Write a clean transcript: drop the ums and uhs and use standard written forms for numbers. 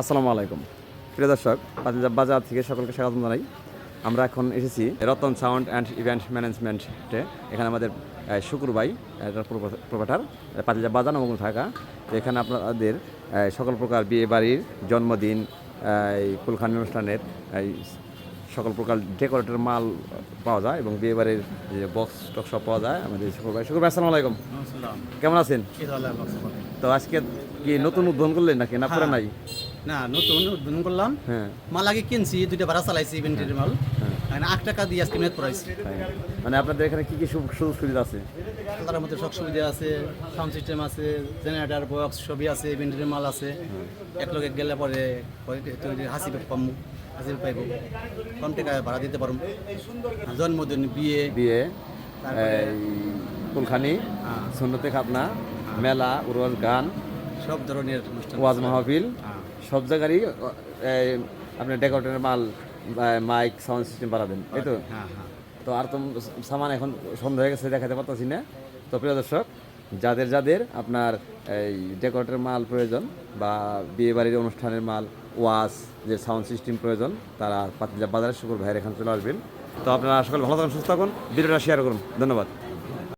আসসালামু আলাইকুম প্রিয় দর্শক, পাতিলজাব বাজার থেকে সকলকে স্বাগত জানাই। আমরা এখন এসেছি রতন সাউন্ড অ্যান্ড ইভেন্ট ম্যানেজমেন্টে। এখানে আমাদের শুকুর ভাই, প্রোপাইটার, পাতিলজাব বাজার নবগঞ্জ ঢাকা। তো এখানে আপনাদের সকল প্রকার বিয়ে বাড়ির, জন্মদিন, এই কুলখানি অনুষ্ঠানের এই সকল প্রকার ডেকোরেটর মাল পাওয়া যায় এবং বিয়ে বাড়ির যে বক্স টক্স সব পাওয়া যায়। আমাদের শুকুর ভাই, আসসালামু আলাইকুম, কেমন আছেন? তো আজকে কি নতুন উদ্বোধন করলেন নাকি না পরে নাই? না, নতুন উদ্বোধন করলাম। হ্যাঁ, মাল আগে কিনছি, দুইটা ভাড়া চালাইছি ইভেন্টের মাল। মানে 8 টাকা দিয়ে আজকে মেদ পড়াইছি। মানে আপনাদের এখানে কি কি সুযোগ সুবিধা আছে? তার মধ্যে সব সুবিধা আছে, সাউন্ড সিস্টেম আছে, জেনারেটর বক্স সবই আছে, ইভেন্টের মাল আছে। এক লোকে গেলে পরে হাসি পাইব, কম টাকায় ভাড়া দিতে পারব। জন্মদিন, বিয়ে, কুলখানি, সুন্নতে খাতনা, মেলা, উরস, গান, সব ধরনের অনুষ্ঠান, ওয়াজ মাহফিল, সব জায়গারই আপনার ডেকোরেটরের মাল, মাইক, সাউন্ড সিস্টেম বাড়াবেন, এই তো? হ্যাঁ হ্যাঁ। তো আর তো সামান এখন সন্ধ্যা হয়ে গেছে, দেখাতে পারতেছি না। তো প্রিয় দর্শক, যাদের আপনার এই ডেকোরেটরের মাল প্রয়োজন বা বিয়েবাড়ির অনুষ্ঠানের মাল, ওয়াজ, যে সাউন্ড সিস্টেম প্রয়োজন, তারা পাতিলজাব বাজারের শুকুর ভাইয়ের এখানে চলে আসবেন। তো আপনারা সকলে ভালো থাকুন, সুস্থ থাকুন, ভিডিওটা শেয়ার করুন। ধন্যবাদ।